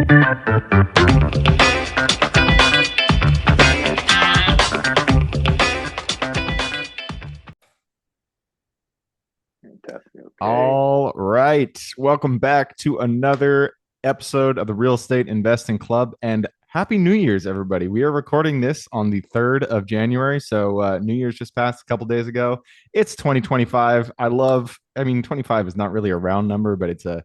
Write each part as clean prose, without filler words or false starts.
Definitely okay. All right. Welcome back to another episode of the Real Estate Investing Club. And Happy New Year's, everybody. We are recording this on the 3rd of January. So New Year's just passed a couple days ago. It's 2025. I mean, 25 is not really a round number, but it's a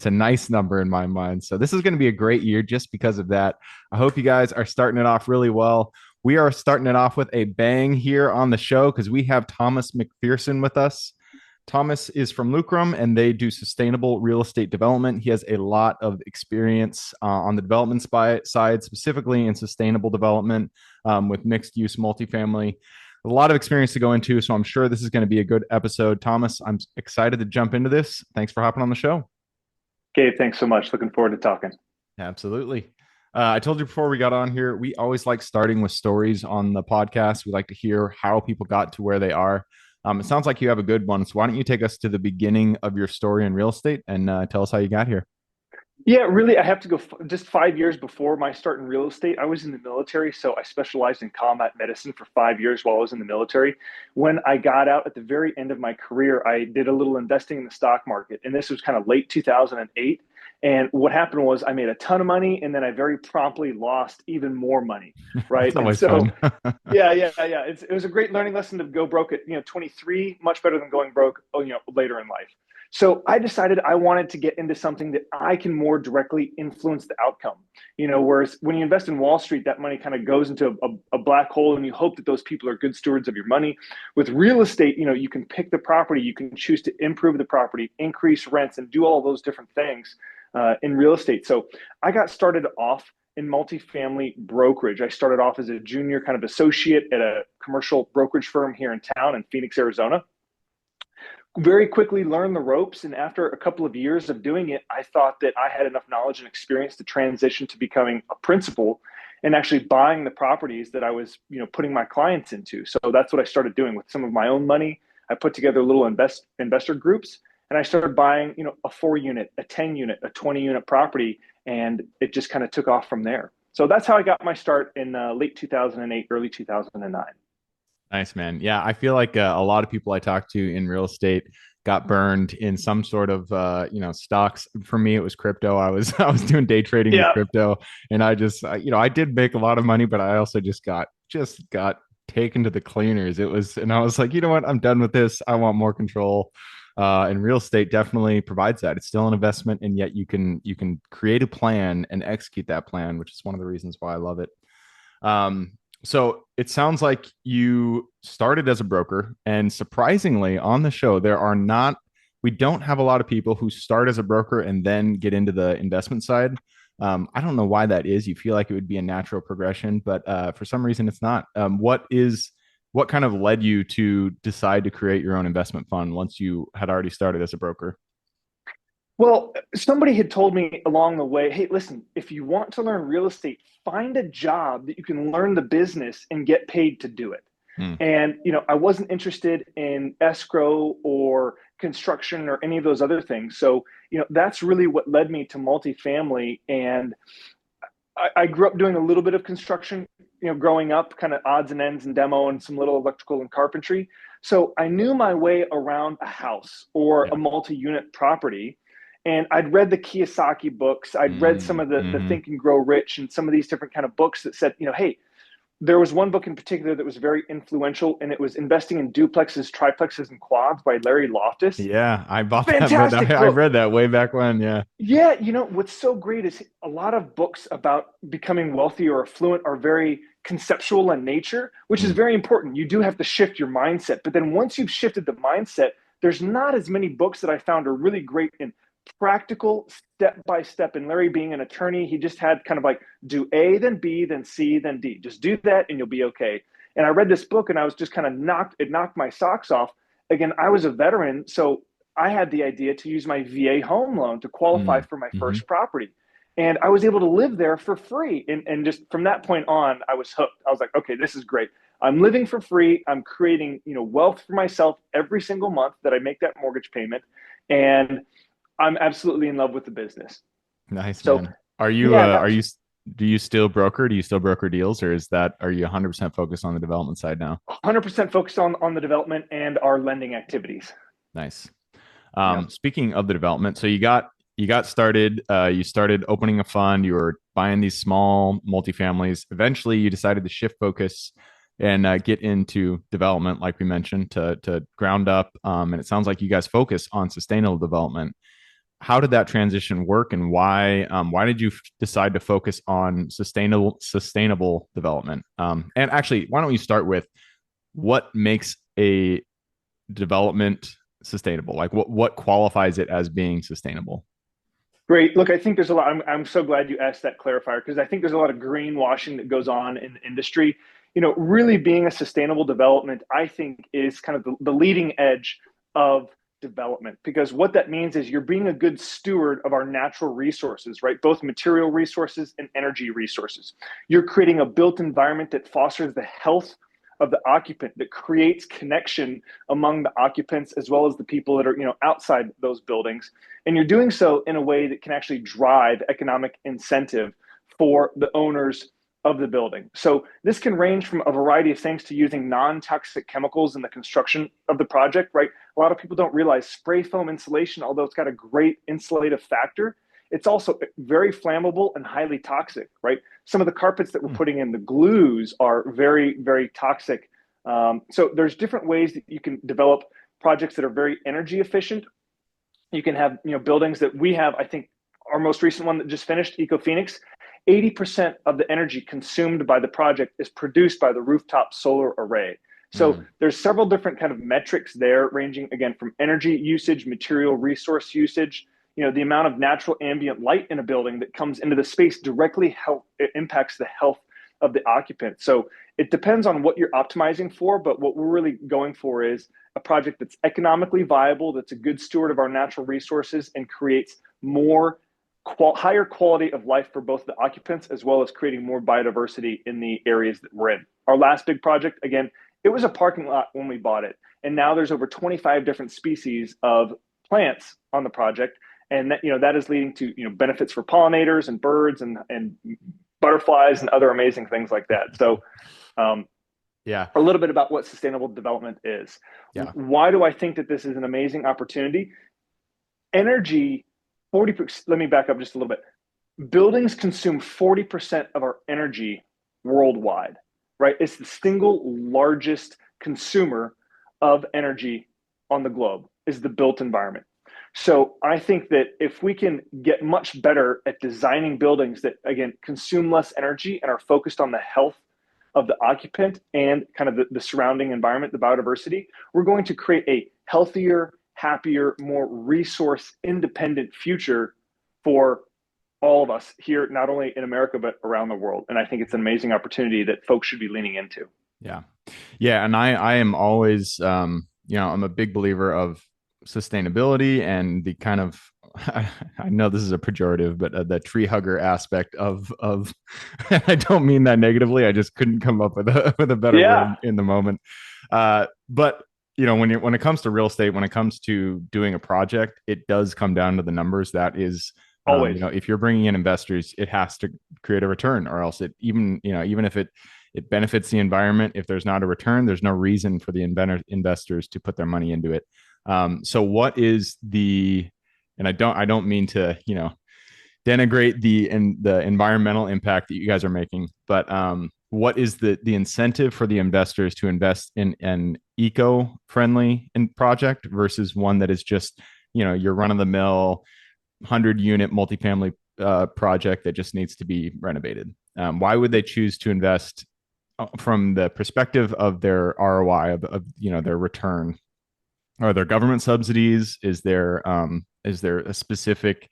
nice number in my mind. So this is going to be a great year just because of that. I hope you guys are starting it off really well. We are starting it off with a bang here on the show because we have Thomas McPherson with us. Thomas is from Lucrum and they do sustainable real estate development. He has a lot of experience on the development side, specifically in sustainable development with mixed use multifamily. A lot of experience to go into, so I'm sure this is going to be a good episode. Thomas, I'm excited to jump into this. Thanks for hopping on the show. Gabe, thanks so much. Looking forward to talking. Absolutely. I told you before we got on here, we always like starting with stories on the podcast. We like to hear how people got to where they are. It sounds like you have a good one. So why don't you take us to the beginning of your story in real estate and tell us how you got here? Yeah, really, I have to go just 5 years before my start in real estate. I was in the military, so I specialized in combat medicine for 5 years while I was in the military. When I got out at the very end of my career, I did a little investing in the stock market, and this was kind of late 2008. And what happened was I made a ton of money, and then I very promptly lost even more money, That's right? And always so fun. yeah. It was a great learning lesson to go broke at 23, much better than going broke later in life. So I decided I wanted to get into something that I can more directly influence the outcome. Whereas when you invest in Wall Street, that money kind of goes into a black hole, and you hope that those people are good stewards of your money. With real estate, you can pick the property, you can choose to improve the property, increase rents, and do all those different things in real estate. So I got started off in multifamily brokerage. I started off as a junior kind of associate at a commercial brokerage firm here in town in Phoenix, Arizona. Very quickly learned the ropes. And after a couple of years of doing it, I thought that I had enough knowledge and experience to transition to becoming a principal and actually buying the properties that I was, putting my clients into. So that's what I started doing with some of my own money. I put together little investor groups, and I started buying, a 4 unit, a 10 unit, a 20 unit property, and it just kind of took off from there. So that's how I got my start in late 2008, early 2009. Nice, man. Yeah, I feel like a lot of people I talked to in real estate got burned in some sort of stocks. For me, it was crypto. I was doing day trading with Yeah, crypto, and I did make a lot of money, but I also just got taken to the cleaners. And I was like, you know what? I'm done with this. I want more control. And real estate definitely provides that. It's still an investment, and yet you can create a plan and execute that plan, which is one of the reasons why I love it. Um, so it sounds like you started as a broker, and surprisingly, on the show, we don't have a lot of people who start as a broker and then get into the investment side. I don't know why that is. You feel like it would be a natural progression, but for some reason, it's not. What kind of led you to decide to create your own investment fund once you had already started as a broker? well, somebody had told me along the way, hey, listen, if you want to learn real estate, find a job that you can learn the business and get paid to do it. Hmm. And, I wasn't interested in escrow or construction or any of those other things. So, that's really what led me to multifamily. And I grew up doing a little bit of construction, growing up, kind of odds and ends and demo and some little electrical and carpentry. So I knew my way around a house or a Yeah. multi-unit property. And I'd read the Kiyosaki books. I'd read some of the Mm-hmm. Think and Grow Rich and some of these different kind of books that said, hey, there was one book in particular that was very influential, and it was Investing in Duplexes, Triplexes, and Quads by Larry Loftus. Yeah, I bought that book. Fantastic I book. read that way back when. Yeah. Yeah, what's so great is a lot of books about becoming wealthy or affluent are very conceptual in nature, which is Mm. very important. You do have to shift your mindset. But then once you've shifted the mindset, there's not as many books that I found are really great in practical step by step. And Larry, being an attorney, he just had kind of like do A, then B, then C, then D. Just do that and you'll be okay. And I read this book and I was just kind of knocked my socks off. Again, I was a veteran, so I had the idea to use my VA home loan to qualify Mm. for my Mm-hmm. first property. And I was able to live there for free. And just from that point on, I was hooked. I was like, okay, this is great. I'm living for free. I'm creating, wealth for myself every single month that I make that mortgage payment. And I'm absolutely in love with the business. Nice, So man. Yeah, do you still broker? Do you still broker deals, or are you 100% focused on the development side now? 100% focused on the development and our lending activities. Nice. Yeah. Speaking of the development, so you got started. You started opening a fund. You were buying these small multifamilies. Eventually, you decided to shift focus and get into development, like we mentioned, to ground up. And it sounds like you guys focus on sustainable development. How did that transition work, and why did you decide to focus on sustainable development? And actually, why don't you start with what makes a development sustainable? Like what qualifies it as being sustainable? Great. Look, I think there's a lot. I'm so glad you asked that clarifier because I think there's a lot of greenwashing that goes on in the industry. Really being a sustainable development, I think, is kind of the leading edge of development because what that means is you're being a good steward of our natural resources, right? Both material resources and energy resources. You're creating a built environment that fosters the health of the occupant, that creates connection among the occupants as well as the people that are outside those buildings, and you're doing so in a way that can actually drive economic incentive for the owners of the building. So this can range from a variety of things to using non-toxic chemicals in the construction of the project, right? A lot of people don't realize spray foam insulation, although it's got a great insulative factor, it's also very flammable and highly toxic, right? Some of the carpets that we're putting in, the glues are very, very toxic. So there's different ways that you can develop projects that are very energy efficient. You can have buildings that we have. I think our most recent one that just finished, Eco Phoenix, 80% of the energy consumed by the project is produced by the rooftop solar array. So there's several different kind of metrics there, ranging again from energy usage, material resource usage. The amount of natural ambient light in a building that comes into the space directly impacts the health of the occupant. So it depends on what you're optimizing for, but what we're really going for is a project that's economically viable, that's a good steward of our natural resources, and creates more higher quality of life for both the occupants as well as creating more biodiversity in the areas that we're in. Our last big project, again, it was a parking lot when we bought it, and now there's over 25 different species of plants on the project, and that is leading to benefits for pollinators and birds and butterflies and other amazing things like that. So Yeah. a little bit about what sustainable development is. Yeah. Why do I think that this is an amazing opportunity? Energy, 40%, let me back up just a little bit. Buildings consume 40% of our energy worldwide, right? It's the single largest consumer of energy on the globe is the built environment. So I think that if we can get much better at designing buildings that, again, consume less energy and are focused on the health of the occupant and kind of the surrounding environment, the biodiversity, we're going to create a healthier, happier, more resource independent future for all of us here, not only in America, but around the world. And I think it's an amazing opportunity that folks should be leaning into. Yeah. Yeah. And I am always, I'm a big believer of sustainability and the kind of, I know this is a pejorative, but the tree hugger aspect of, I don't mean that negatively. I just couldn't come up with a better word Yeah, in the moment. But when it comes to real estate, when it comes to doing a project, it does come down to the numbers. That is, always. if you're bringing in investors, it has to create a return, or else even if it benefits the environment, if there's not a return, there's no reason for the investors to put their money into it. So what is and I don't mean to, denigrate the environmental impact that you guys are making, but what is the incentive for the investors to invest in an eco-friendly project versus one that is just, your run-of-the-mill 100-unit multifamily project that just needs to be renovated? Why would they choose to invest from the perspective of their ROI of their return? Are there government subsidies? Is there a specific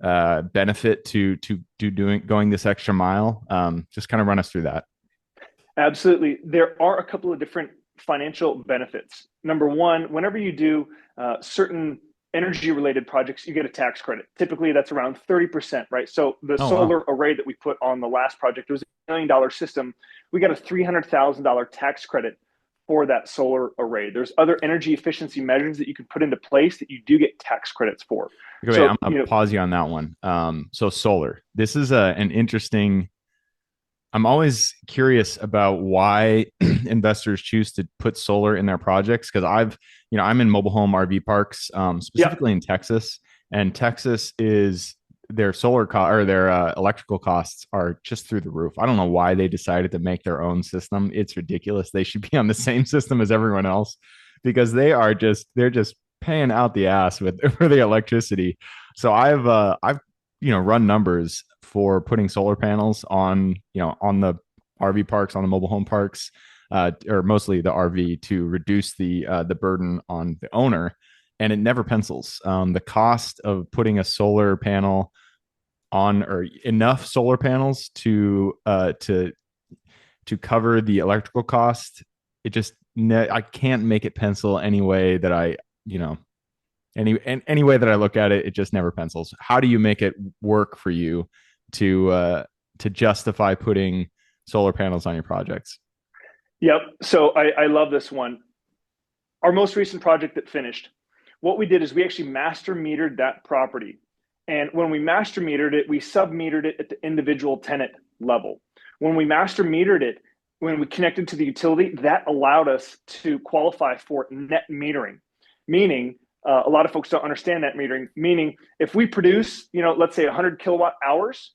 benefit to going this extra mile? Just kind of run us through that. Absolutely. There are a couple of different financial benefits. Number one, whenever you do certain energy related projects, you get a tax credit. Typically, that's around 30%, right? So the Oh, wow. solar array that we put on the last project, it was $1 million system. We got a $300,000 tax credit for that solar array. There's other energy efficiency measures that you can put into place that you do get tax credits for. Okay, wait, I'm gonna pause you on that one. So solar. This is an interesting. I'm always curious about why investors choose to put solar in their projects because I'm in mobile home RV parks, Yeah. specifically in Texas, and Texas is their or their electrical costs are just through the roof. I don't know why they decided to make their own system. It's ridiculous. They should be on the same system as everyone else because they're just paying out the ass with for the electricity. So I've run numbers for putting solar panels on the RV parks, on the mobile home parks, or mostly the RV to reduce the burden on the owner, and it never pencils. The cost of putting a solar panel on, or enough solar panels to cover the electrical cost, I can't make it pencil any way that any way that I look at it, it just never pencils. How do you make it work for you to justify putting solar panels on your projects? Yep. So I love this one. Our most recent project that finished, what we did is we actually master metered that property. And when we master metered it, we sub metered it at the individual tenant level. When we master metered it, when we connected to the utility, that allowed us to qualify for net metering, meaning a lot of folks don't understand net metering, meaning if we produce, let's say 100 kilowatt hours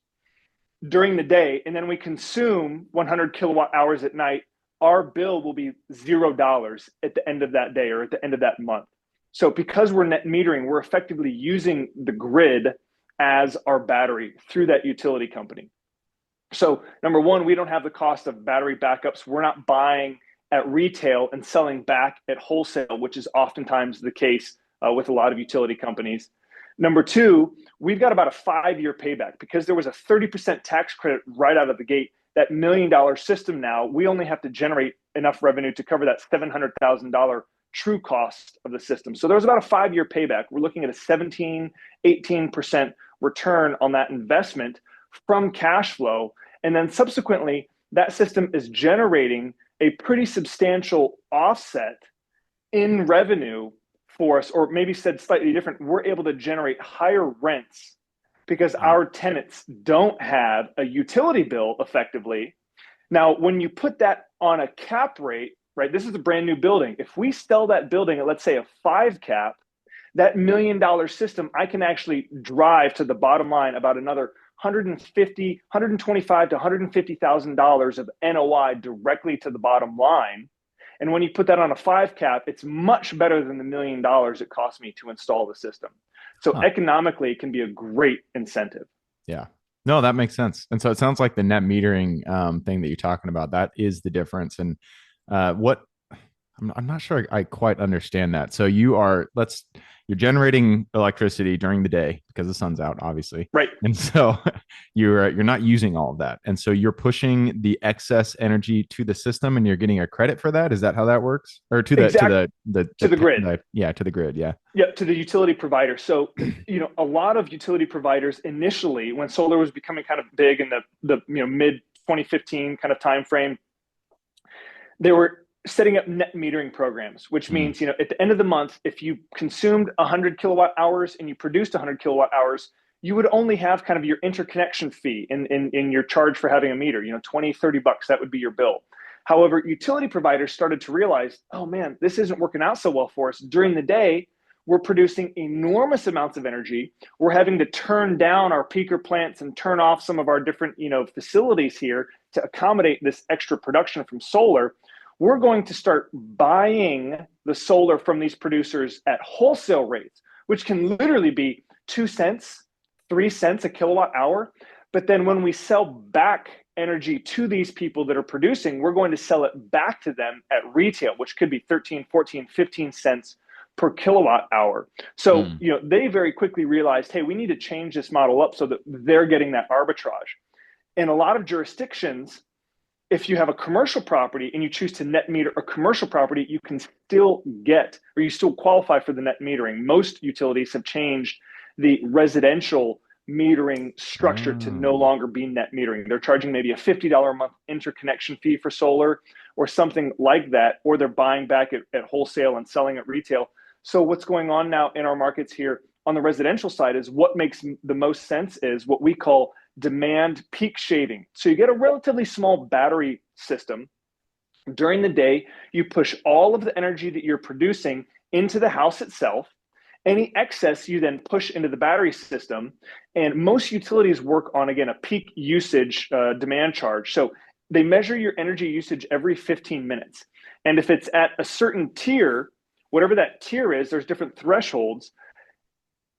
during the day, and then we consume 100 kilowatt hours at night, our bill will be $0 at the end of that day or at the end of that month. So because we're net metering, we're effectively using the grid as our battery through that utility company. So number one, we don't have the cost of battery backups. We're not buying at retail and selling back at wholesale, which is oftentimes the case with a lot of utility companies. Number two, we've got about a 5-year payback because there was a 30% tax credit right out of the gate. That $1 million system now, we only have to generate enough revenue to cover that $700,000 true cost of the system. So there's about a 5-year payback. We're looking at a 17, 18% return on that investment from cash flow. And then subsequently, that system is generating a pretty substantial offset in revenue for us, or maybe said slightly different, we're able to generate higher rents because our tenants don't have a utility bill effectively. Now, when you put that on a cap rate, right, this is a brand new building. If we sell that building at, let's say, a 5 cap, that $1 million system, I can actually drive to the bottom line about another $125,000 to $150,000 of NOI directly to the bottom line. And when you put that on a 5 cap, it's much better than the $1 million it cost me to install the system. So economically, it can be a great incentive. Yeah. No, that makes sense. And so it sounds like the net metering thing that you're talking about, that is the difference. And what I'm not sure I quite understand that. So you're generating electricity during the day because the sun's out, obviously. Right. And so you're not using all of that. And so you're pushing the excess energy to the system and you're getting a credit for that. Is that how that works? Or to the grid. Yeah, to the grid. Yeah. Yeah, to the utility provider. So, a lot of utility providers initially, when solar was becoming kind of big in the mid 2015 kind of time frame, they were setting up net metering programs, which means, at the end of the month, if you consumed 100 kilowatt hours and you produced 100 kilowatt hours, you would only have kind of your interconnection fee in your charge for having a meter, $20, $30, that would be your bill. However, utility providers started to realize, oh man, this isn't working out so well for us. During the day, we're producing enormous amounts of energy. We're having to turn down our peaker plants and turn off some of our different, facilities here to accommodate this extra production from solar. We're going to start buying the solar from these producers at wholesale rates, which can literally be 2 cents, 3 cents a kilowatt hour. But then when we sell back energy to these people that are producing, we're going to sell it back to them at retail, which could be 13, 14, 15 cents per kilowatt hour. So, they very quickly realized, hey, we need to change this model up so that they're getting that arbitrage. In a lot of jurisdictions, if you have a commercial property and you choose to net meter a commercial property, you can still you still qualify for the net metering. Most utilities have changed the residential metering structure to no longer be net metering. They're charging maybe a $50 a month interconnection fee for solar, or something like that, or they're buying back at wholesale and selling at retail. So what's going on now in our markets here on the residential side is what makes the most sense is what we call demand peak shaving. So you get a relatively small battery system. During the day, you push all of the energy that you're producing into the house itself. Any excess you then push into the battery system. And most utilities work on, again, a peak usage demand charge. So they measure your energy usage every 15 minutes. And if it's at a certain tier, whatever that tier is, there's different thresholds.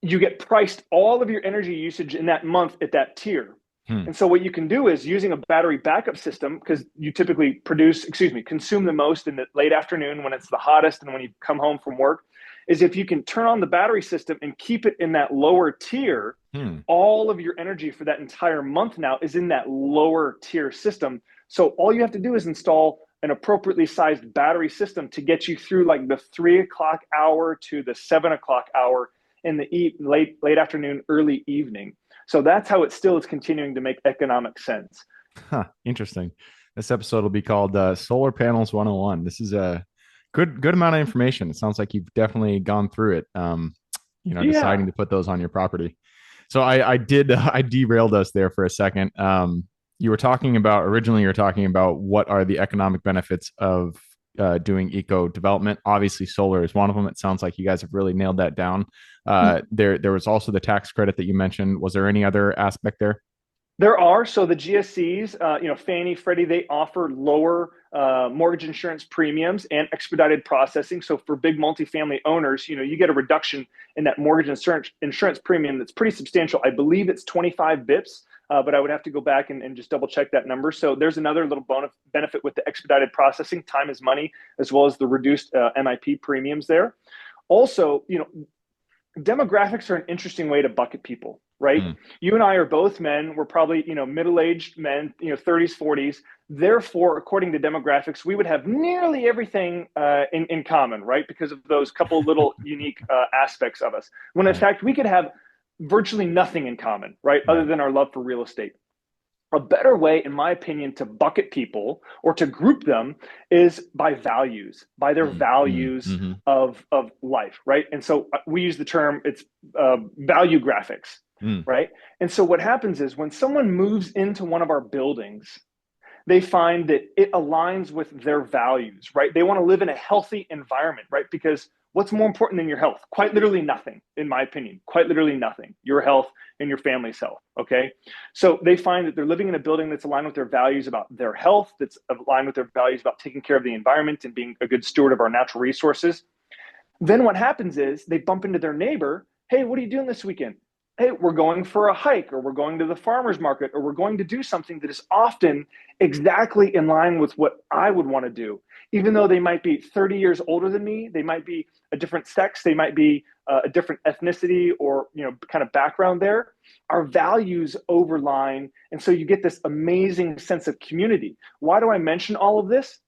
You get priced all of your energy usage in that month at that tier. And so what you can do is using a battery backup system, because you typically consume the most in the late afternoon when it's the hottest and when you come home from work, is if you can turn on the battery system and keep it in that lower tier, all of your energy for that entire month now is in that lower tier system. So all you have to do is install an appropriately sized battery system to get you through like the 3 o'clock hour to the 7 o'clock hour in the late afternoon, early evening. So that's how it still is continuing to make economic sense. Interesting. This episode will be called Solar Panels 101. This is a good amount of information. It sounds like you've definitely gone through it, deciding to put those on your property. So I derailed us there for a second. Originally you were talking about what are the economic benefits of doing eco development. Obviously solar is one of them. It sounds like you guys have really nailed that down. There was also the tax credit that you mentioned. Was there any other aspect there? There are. So the GSEs, Fannie, Freddie, they offer lower mortgage insurance premiums and expedited processing. So for big multifamily owners, you get a reduction in that mortgage insurance premium that's pretty substantial. I believe it's 25 bips, but I would have to go back and just double check that number. So there's another little benefit with the expedited processing. Time is money, as well as the reduced MIP premiums there. Also, demographics are an interesting way to bucket people, right? You and I are both men. We're probably, middle-aged men, 30s, 40s. Therefore, according to demographics, we would have nearly everything in common, right? Because of those couple little unique aspects of us. When in fact, we could have virtually nothing in common, right? Other than our love for real estate. A better way, in my opinion, to bucket people or to group them is by values, by their values of life, right? And so we use the term, it's value graphics, right? And so what happens is when someone moves into one of our buildings, they find that it aligns with their values, right? They want to live in a healthy environment, right? Because what's more important than your health? Quite literally nothing, in my opinion. Quite literally nothing. Your health and your family's health, okay? So they find that they're living in a building that's aligned with their values about their health, that's aligned with their values about taking care of the environment and being a good steward of our natural resources. Then what happens is they bump into their neighbor. Hey, what are you doing this weekend? Hey, we're going for a hike, or we're going to the farmer's market, or we're going to do something that is often exactly in line with what I would want to do. Even though they might be 30 years older than me, they might be a different sex, they might be a different ethnicity or kind of background there. Our values overline, and so you get this amazing sense of community. Why do I mention all of this?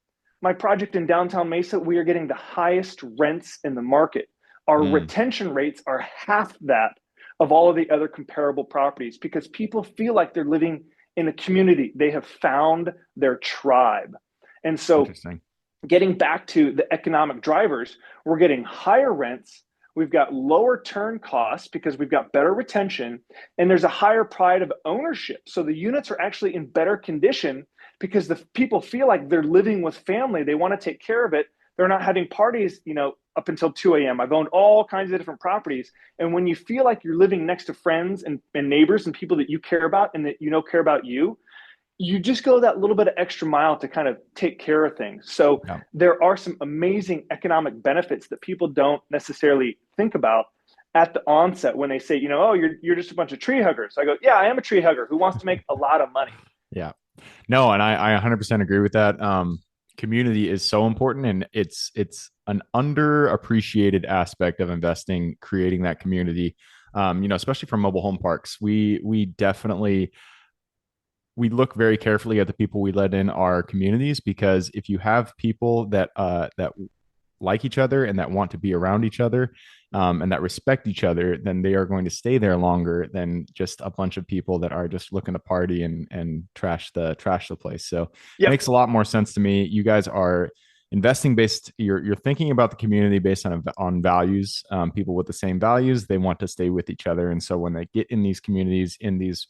My project in downtown Mesa, we are getting the highest rents in the market. Our retention rates are half that of all of the other comparable properties because people feel like they're living in a community. They have found their tribe. And so getting back to the economic drivers, we're getting higher rents. We've got lower turn costs because we've got better retention, and there's a higher pride of ownership. So the units are actually in better condition because the people feel like they're living with family. They want to take care of it. They're not having parties, up until 2 a.m. I've owned all kinds of different properties. And when you feel like you're living next to friends and neighbors and people that you care about and that care about you, you just go that little bit of extra mile to kind of take care of things. So there are some amazing economic benefits that people don't necessarily think about at the onset when they say, you're just a bunch of tree huggers. I go, yeah, I am a tree hugger who wants to make a lot of money. Yeah. No, and I 100% agree with that. Community is so important, and it's an underappreciated aspect of investing, creating that community. Especially for mobile home parks, we definitely look very carefully at the people we let in our communities, because if you have people that like each other and that want to be around each other, and that respect each other, then they are going to stay there longer than just a bunch of people that are just looking to party and trash the place. So it Yep. makes a lot more sense to me. You guys are investing based, you're thinking about the community based on values. People with the same values, they want to stay with each other, and so when they get in these communities, in these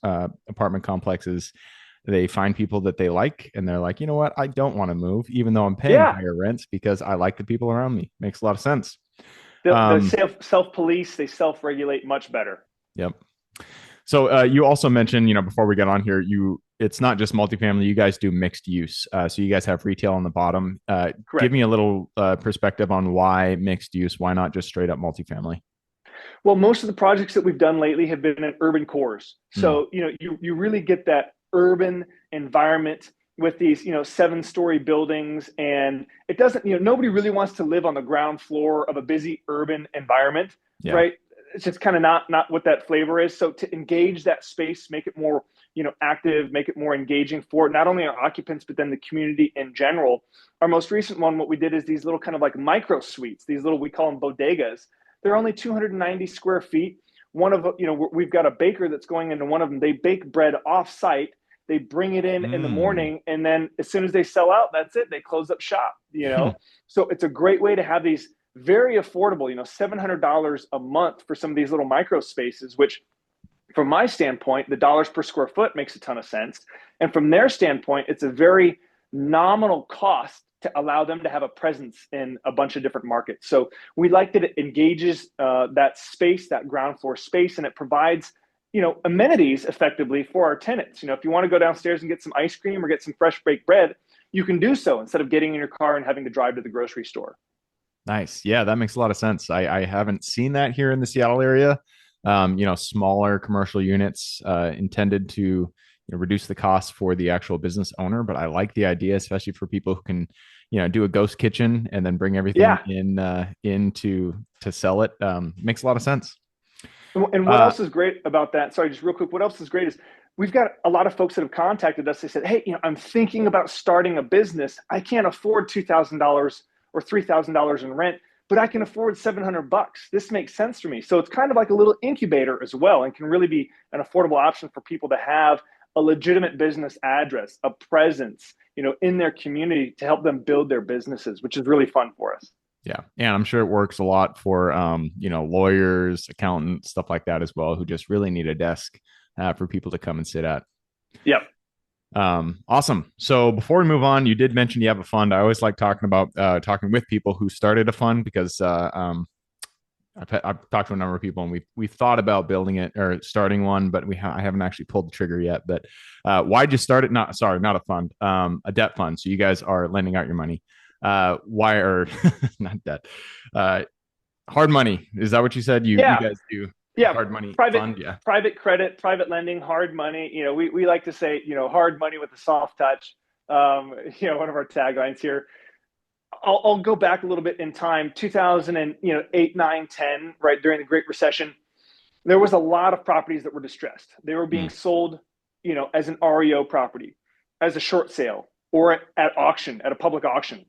apartment complexes, they find people that they like, and they're like, you know what, I don't want to move even though I'm paying Yeah. higher rents because I like the people around me. Makes a lot of sense. The um self police, they self regulate much better. yep. So you also mentioned, before we get on here, it's not just multifamily. You guys do mixed use. So you guys have retail on the bottom. Give Correct. me a little perspective on why mixed use. Why not just straight up multifamily? Well, most of the projects that we've done lately have been in urban cores. Mm, So, you really get that urban environment with these, 7-story buildings. And it doesn't, nobody really wants to live on the ground floor of a busy urban environment, yeah. right? It's just kind of not what that flavor is. So to engage that space, make it more, active, make it more engaging for not only our occupants, but then the community in general. Our most recent one, what we did is these little kind of like micro suites, these little, we call them bodegas. They're only 290 square feet. One of, we've got a baker that's going into one of them. They bake bread off site. They bring it in the Mm. morning, and then as soon as they sell out, that's it. They close up shop. So it's a great way to have these very affordable, $700 a month for some of these little micro spaces, which from my standpoint, the dollars per square foot makes a ton of sense. And from their standpoint, it's a very nominal cost to allow them to have a presence in a bunch of different markets. So we like that it engages that space, that ground floor space, and it provides, amenities effectively for our tenants. If you want to go downstairs and get some ice cream or get some fresh baked bread, you can do so instead of getting in your car and having to drive to the grocery store. Nice. Yeah, that makes a lot of sense. I haven't seen that here in the Seattle area. Smaller commercial units intended to reduce the cost for the actual business owner. But I like the idea, especially for people who can, do a ghost kitchen and then bring everything Yeah. in to sell it. Makes a lot of sense. And what Uh, else is great about that? Sorry, just real quick. What else is great is we've got a lot of folks that have contacted us. They said, "Hey, I'm thinking about starting a business. I can't afford $2,000 or $3,000 in rent, but I can afford $700. This makes sense for me." So it's kind of like a little incubator as well, and can really be an affordable option for people to have a legitimate business address, a presence, in their community to help them build their businesses, which is really fun for us. yeah, and I'm sure it works a lot for lawyers, accountants, stuff like that as well, who just really need a desk for people to come and sit at. Yep. Awesome. So before we move on, you did mention you have a fund. I always like talking about talking with people who started a fund because I've talked to a number of people and we've thought about building it or starting one, but I haven't actually pulled the trigger yet. But why'd you start it? Not a fund, a debt fund. So you guys are lending out your money. Why are not debt? Hard money. Is that what you said? You Yeah. guys do Yeah. hard money Private fund? Yeah. private credit, private lending, hard money. We like to say, hard money with a soft touch. One of our taglines here. I'll go back a little bit in time, 2008, 9, 10, right during the Great Recession. There was a lot of properties that were distressed. They were being Mm, sold, as an REO property, as a short sale, or at auction, at a public auction.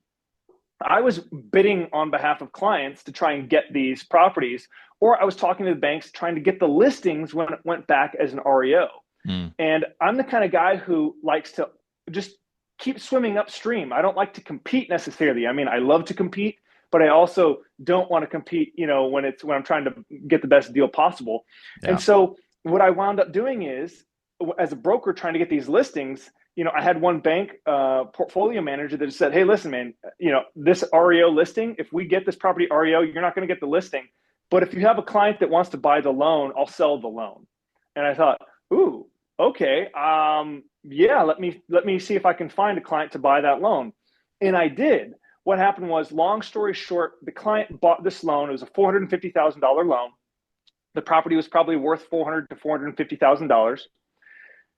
I was bidding on behalf of clients to try and get these properties, or I was talking to the banks trying to get the listings when it went back as an REO. mm, And I'm the kind of guy who likes to just keep swimming upstream. I don't like to compete necessarily. I mean, I love to compete, but I also don't want to compete, when I'm trying to get the best deal possible. And yeah. so what I wound up doing is, as a broker trying to get these listings, I had one bank portfolio manager that said, "Hey, listen, man, this REO listing, if we get this property REO, you're not going to get the listing. But if you have a client that wants to buy the loan, I'll sell the loan." And I thought, ooh, okay, yeah, let me see if I can find a client to buy that loan. And I did. What happened was, long story short, the client bought this loan. It was a $450,000 loan. The property was probably worth $400 to $450,000.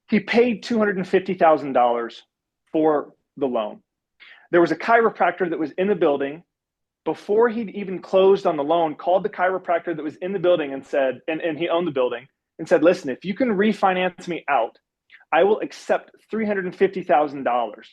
He paid $250,000 for the loan. There was a chiropractor that was in the building before he'd even closed on the loan, called the chiropractor that was in the building and said, and he owned the building, and said, "Listen, if you can refinance me out, I will accept $350,000.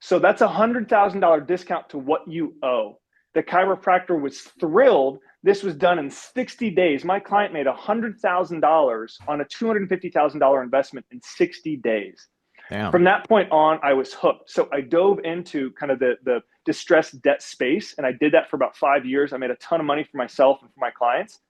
So that's $100,000 discount to what you owe." The chiropractor was thrilled. This was done in 60 days. My client made $100,000 on a $250,000 investment in 60 days. Damn. From that point on, I was hooked. So I dove into kind of the distressed debt space, and I did that for about 5 years. I made a ton of money for myself and for my clients.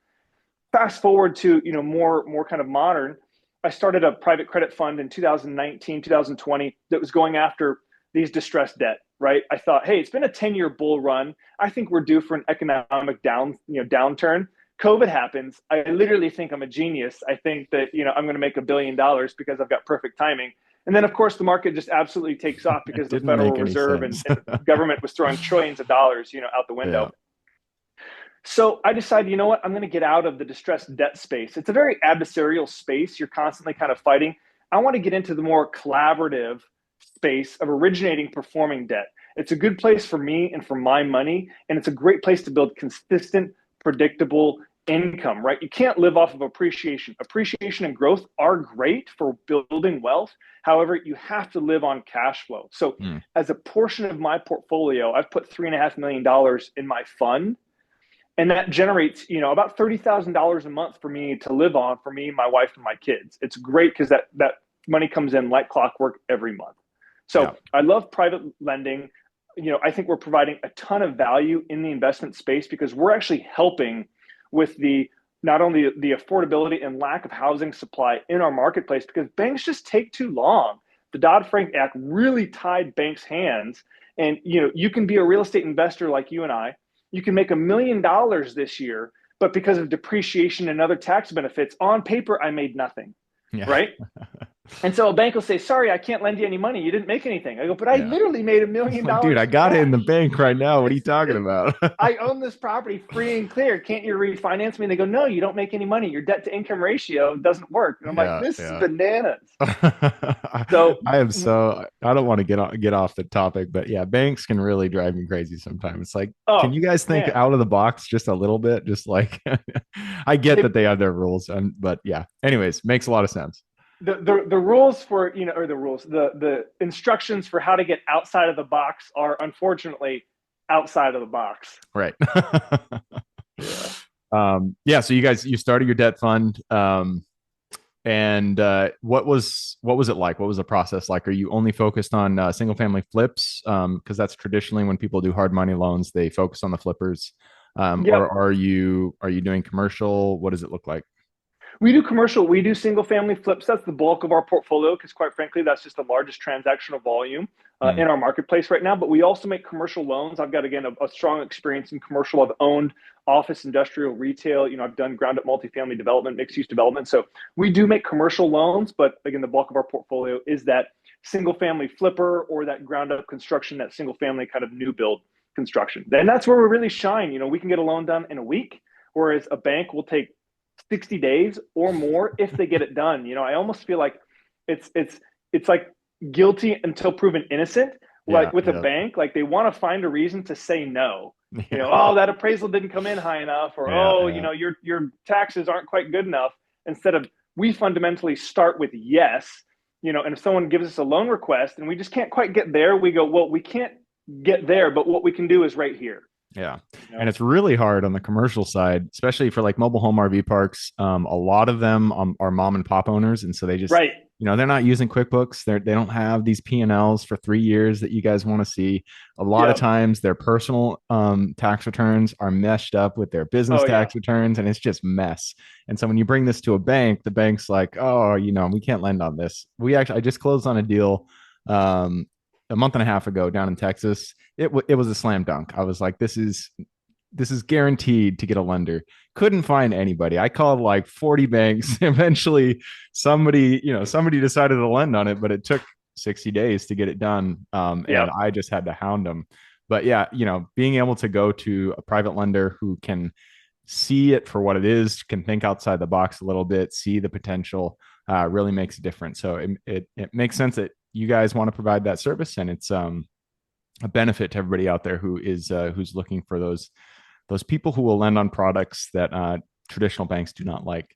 Fast forward to more kind of modern. I started a private credit fund in 2019, 2020 that was going after these distressed debt. Right? I thought, hey, it's been a 10-year bull run. I think we're due for an economic downturn. COVID happens. I literally think I'm a genius. I think that I'm going to make $1 billion because I've got perfect timing. And then, of course, the market just absolutely takes off because the Federal Reserve and government was throwing trillions of dollars, out the window. Yeah. So I decided, you know what? I'm going to get out of the distressed debt space. It's a very adversarial space. You're constantly kind of fighting. I want to get into the more collaborative space of originating performing debt. It's a good place for me and for my money, and it's a great place to build consistent, predictable income, right? You can't live off of appreciation. Appreciation and growth are great for building wealth. However, you have to live on cash flow. So as a portion of my portfolio, I've put $3.5 million in my fund, and that generates, about $30,000 a month for me to live on, for me, my wife, and my kids. It's great because that money comes in like clockwork every month. So I love private lending. I think we're providing a ton of value in the investment space because we're actually helping with not only the affordability and lack of housing supply in our marketplace, because banks just take too long. The Dodd-Frank Act really tied banks' hands. And, you can be a real estate investor like you and I. You can make $1 million this year, but because of depreciation and other tax benefits, on paper, I made nothing. Yeah. Right? And so a bank will say, sorry, I can't lend you any money. You didn't make anything. I go, but I literally made $1 million. Dude, I got it in the bank right now. What are you talking about? I own this property free and clear. Can't you refinance me? And they go, no, you don't make any money. Your debt to income ratio doesn't work. And I'm like, this is bananas. So I don't want to get off the topic, but yeah, banks can really drive me crazy sometimes. It's like, can you guys think out of the box just a little bit? Just like, I get that they have their rules, but yeah, anyways, makes a lot of sense. The rules for, the instructions for how to get outside of the box are unfortunately outside of the box. Right. So you started your debt fund. And what was it like? What was the process like? Are you only focused on single family flips? Because that's traditionally when people do hard money loans, they focus on the flippers. Or are you doing commercial? What does it look like? We do commercial. We do single family flips. That's the bulk of our portfolio because, quite frankly, that's just the largest transactional volume in our marketplace right now. But we also make commercial loans. I've got, again, a strong experience in commercial. I've owned office, industrial, retail. I've done ground up multifamily development, mixed use development. So we do make commercial loans. But again, the bulk of our portfolio is that single family flipper or that ground up construction, that single family kind of new build construction. And that's where we really shine. We can get a loan done in a week, whereas a bank will take 60 days or more if they get it done. I almost feel like it's like guilty until proven innocent. Like with a bank, like they want to find a reason to say no. Oh, that appraisal didn't come in high enough, or your taxes aren't quite good enough. Instead of, we fundamentally start with yes. And if someone gives us a loan request and we just can't quite get there, we go, well, we can't get there, but what we can do is right here. Yeah. And it's really hard on the commercial side, especially for like mobile home RV parks. A lot of them are mom and pop owners. And so they just, they're not using QuickBooks. They don't have these P&Ls for 3 years that you guys want to see. A lot of times their personal tax returns are meshed up with their business tax returns, and it's just mess. And so when you bring this to a bank, the bank's like, oh, we can't lend on this. I just closed on a deal a month and a half ago down in Texas. It was a slam dunk. I was like, this is guaranteed to get a lender. Couldn't find anybody. I called like 40 banks. Eventually somebody decided to lend on it, but it took 60 days to get it done. And I just had to hound them. But yeah, being able to go to a private lender who can see it for what it is, can think outside the box a little bit, see the potential, really makes a difference. So it makes sense that you guys want to provide that service, and it's a benefit to everybody out there who's looking for those people who will lend on products that traditional banks do not like.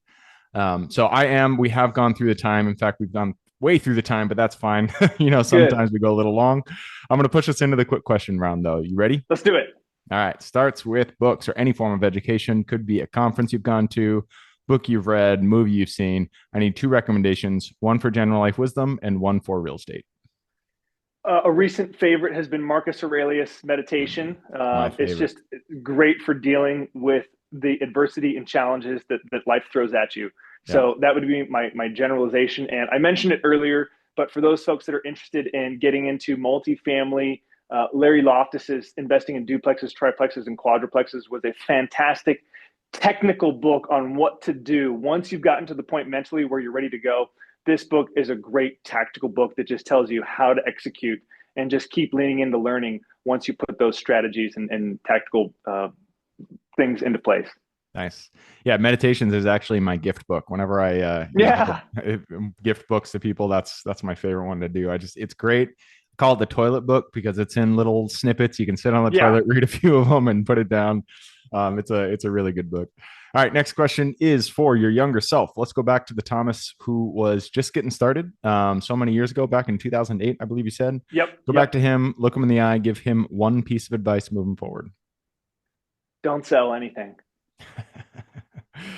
We have gone through the time. In fact, we've gone way through the time, but that's fine. Sometimes we go a little long. I'm going to push us into the quick question round though. You ready? Let's do it. All right. Starts with books or any form of education. Could be a conference you've gone to, book you've read, movie you've seen. I need two recommendations, one for general life wisdom and one for real estate. A recent favorite has been Marcus Aurelius' Meditation. My It's favorite. just great for dealing with the adversity and challenges that life throws at you. Yeah. So that would be my generalization. And I mentioned it earlier, but for those folks that are interested in getting into multifamily, Larry Loftus's Investing in Duplexes, Triplexes, and Quadruplexes was a fantastic technical book on what to do once you've gotten to the point mentally where you're ready to go. This book is a great tactical book that just tells you how to execute and just keep leaning into learning once you put those strategies and tactical things into place. Nice. Yeah, meditations is actually my gift book. Whenever I Yeah. gift books to people, that's my favorite one to do. It's great. I call it the toilet book because it's in little snippets. You can sit on the Yeah. toilet, read a few of them, and put it down. It's a really good book. All right, next question is for your younger self. Let's go back to the Thomas who was just getting started so many years ago, back in 2008, I believe you said. Yep. Go back Yep. to him, look him in the eye, give him one piece of advice moving forward. Don't sell anything.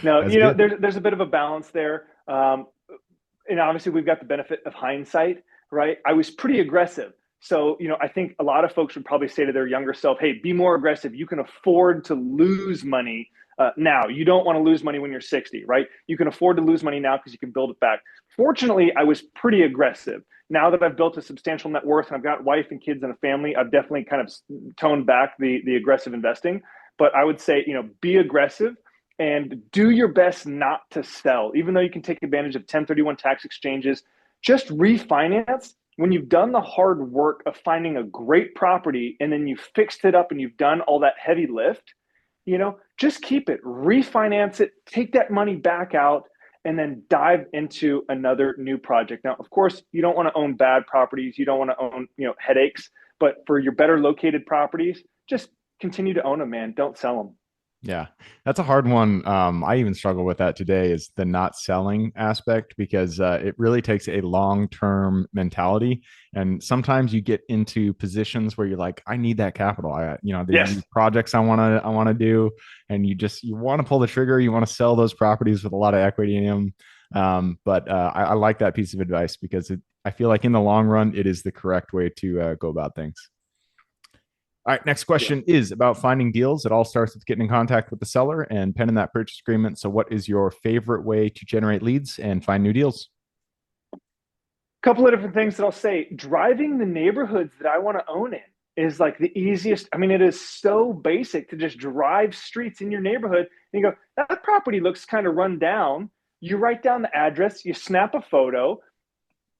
No, That's good. there's a bit of a balance there. And obviously we've got the benefit of hindsight, right? I was pretty aggressive. So, I think a lot of folks would probably say to their younger self, hey, be more aggressive. You can afford to lose money now. You don't want to lose money when you're 60, right? You can afford to lose money now because you can build it back. Fortunately, I was pretty aggressive. Now that I've built a substantial net worth and I've got wife and kids and a family, I've definitely kind of toned back the aggressive investing. But I would say, be aggressive and do your best not to sell, even though you can take advantage of 1031 tax exchanges. Just refinance when you've done the hard work of finding a great property and then you fixed it up and you've done all that heavy lift. Just keep it, refinance it, take that money back out, and then dive into another new project. Now, of course, you don't want to own bad properties. You don't want to own, headaches. But for your better located properties, just continue to own them, man. Don't sell them. Yeah, that's a hard one. I even struggle with that today is the not selling aspect because it really takes a long-term mentality. And sometimes you get into positions where you're like, I need that capital. There's Yes. these projects I want to do, and you want to pull the trigger. You want to sell those properties with a lot of equity in them. But I like that piece of advice because I feel like in the long run, it is the correct way to go about things. All right, next Yeah. question is about finding deals. It all starts with getting in contact with the seller and penning that purchase agreement. So, what is your favorite way to generate leads and find new deals? Couple of different things that I'll say. Driving the neighborhoods that I want to own in is like the easiest. I mean, it is so basic to just drive streets in your neighborhood and you go, that property looks kind of run down. You write down the address, you snap a photo,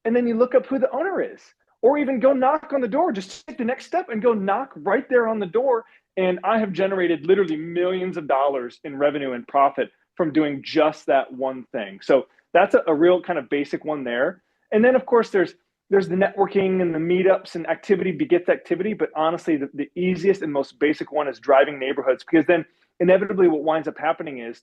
and then you look up who the owner is. Or even go knock on the door. Just take the next step and go knock right there on the door. And I have generated literally millions of dollars in revenue and profit from doing just that one thing. So that's a real kind of basic one there. And then of course there's the networking and the meetups and activity begets activity. But honestly, the easiest and most basic one is driving neighborhoods, because then inevitably what winds up happening is,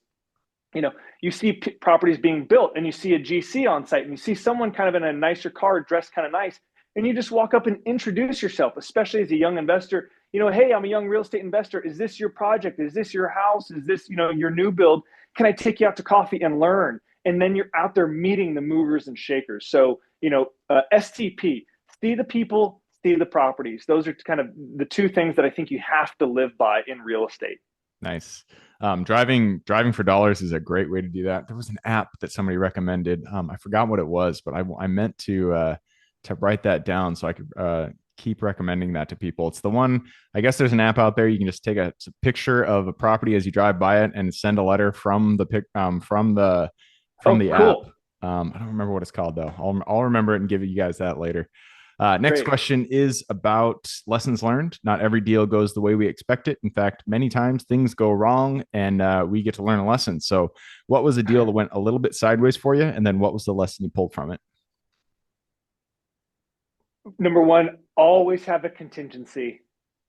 you see properties being built and you see a GC on site and you see someone kind of in a nicer car dressed kind of nice. And you just walk up and introduce yourself, especially as a young investor. Hey, I'm a young real estate investor. Is this your project? Is this your house? Is this, your new build? Can I take you out to coffee and learn? And then you're out there meeting the movers and shakers. So, STP, see the people, see the properties. Those are kind of the two things that I think you have to live by in real estate. Nice. Driving for dollars is a great way to do that. There was an app that somebody recommended. I forgot what it was, but I meant to write that down so I could keep recommending that to people. It's the one. I guess there's an app out there. You can just take a picture of a property as you drive by it and send a letter from the from Oh, the app. cool. I don't remember what it's called though. I'll remember it and give you guys that later. Next Great. question is about lessons learned. Not every deal goes the way we expect it. In fact, many times things go wrong and we get to learn a lesson. So, what was a deal that went a little bit sideways for you? And then what was the lesson you pulled from it? Number one, always have a contingency.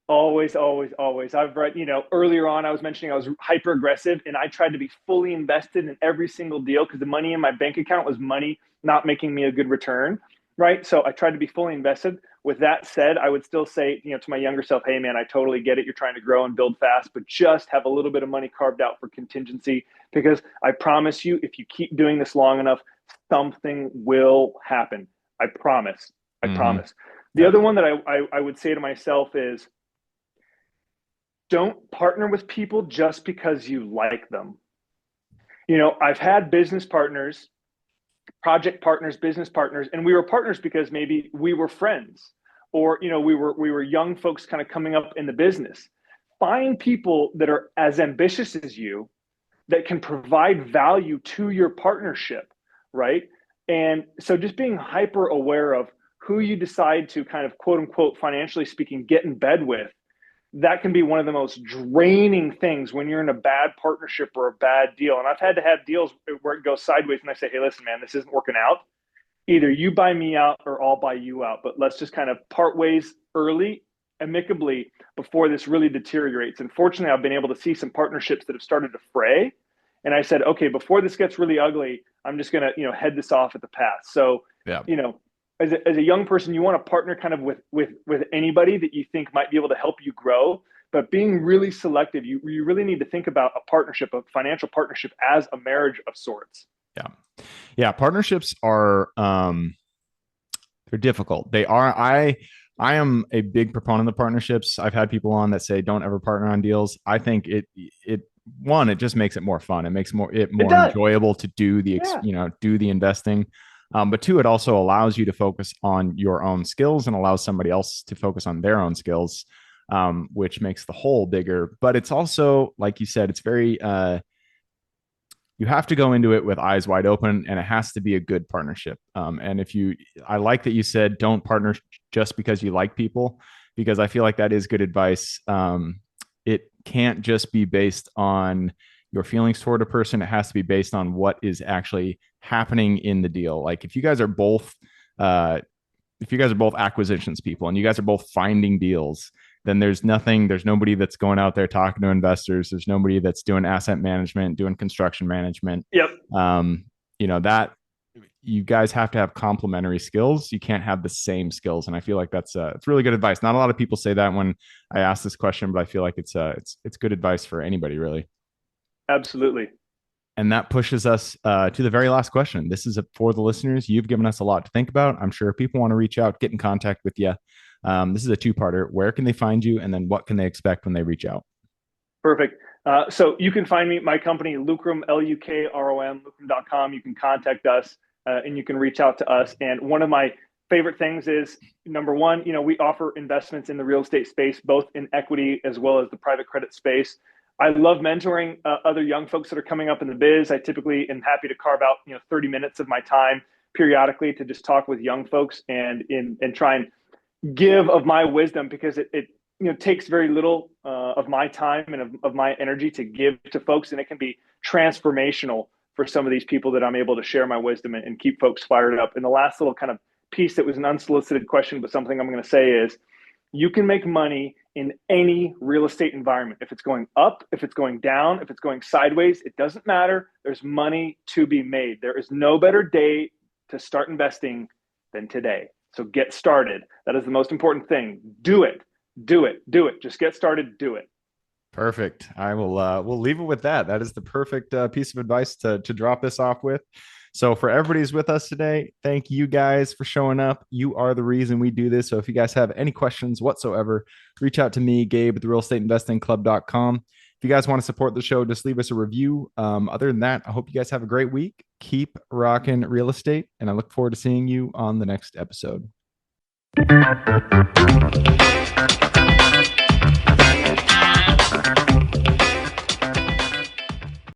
Always, always, always. I've read, earlier on, I was mentioning I was hyper aggressive and I tried to be fully invested in every single deal because the money in my bank account was money not making me a good return. right? So I tried to be fully invested. With that said, I would still say, to my younger self, hey man, I totally get it. You're trying to grow and build fast, but just have a little bit of money carved out for contingency, because I promise you, if you keep doing this long enough, something will happen. I promise. I promise. The other one that I would say to myself is, don't partner with people just because you like them. I've had business partners, project partners, business partners, and we were partners because maybe we were friends, or we were young folks kind of coming up in the business. Find people that are as ambitious as you, that can provide value to your partnership, right? And so just being hyper aware of who you decide to kind of, quote unquote, financially speaking, get in bed with, that can be one of the most draining things when you're in a bad partnership or a bad deal. And I've had to have deals where it goes sideways and I say, hey, listen, man, this isn't working out. Either you buy me out or I'll buy you out, but let's just kind of part ways early, amicably, before this really deteriorates. And fortunately, I've been able to see some partnerships that have started to fray. And I said, okay, before this gets really ugly, I'm just going to, head this off at the pass. So, Yeah. As a young person, you want to partner kind of with anybody that you think might be able to help you grow, but being really selective, you really need to think about a partnership, a financial partnership, as a marriage of sorts. Yeah. Yeah. Partnerships are, they're difficult. They are. I am a big proponent of partnerships. I've had people on that say, don't ever partner on deals. I think it just makes it more fun. It makes it more enjoyable to do do the investing. But two, it also allows you to focus on your own skills and allows somebody else to focus on their own skills, which makes the whole bigger. But it's also, like you said, it's very, you have to go into it with eyes wide open, and it has to be a good partnership. And I like that you said, don't partner just because you like people, because I feel like that is good advice. It can't just be based on your feelings toward a person. It has to be based on what is actually happening in the deal. Like if you guys are both acquisitions people and you guys are both finding deals, then there's nobody that's going out there talking to investors. There's nobody that's doing asset management, doing construction management. Yep. That you guys have to have complementary skills. You can't have the same skills. And I feel like it's really good advice. Not a lot of people say that when I ask this question, but I feel like it's good advice for anybody, really. Absolutely. And that pushes us to the very last question. This is for the listeners. You've given us a lot to think about. I'm sure if people want to reach out, get in contact with you. This is a two-parter. Where can they find you? And then what can they expect when they reach out? Perfect. So you can find me, my company, Lucrum, Lukrom, lucrum.com. You can contact us and you can reach out to us. And one of my favorite things is, number one, we offer investments in the real estate space, both in equity as well as the private credit space. I love mentoring other young folks that are coming up in the biz. I typically am happy to carve out 30 minutes of my time periodically to just talk with young folks and try and give of my wisdom, because it takes very little of my time and of my energy to give to folks, and it can be transformational for some of these people that I'm able to share my wisdom and keep folks fired up. And the last little kind of piece that was an unsolicited question, but something I'm going to say is, you can make money in any real estate environment. If it's going up, if it's going down, if it's going sideways, it doesn't matter. There's money to be made. There is no better day to start investing than today. So get started. That is the most important thing. Do it. Do it. Do it. Just get started. Do it. Perfect. I will. We'll leave it with that. That is the perfect piece of advice to drop this off with. So for everybody who's with us today, thank you guys for showing up. You are the reason we do this. So if you guys have any questions whatsoever, reach out to me, Gabe, at therealestateinvestingclub.com. If you guys want to support the show, just leave us a review. Other than that, I hope you guys have a great week. Keep rocking real estate, and I look forward to seeing you on the next episode.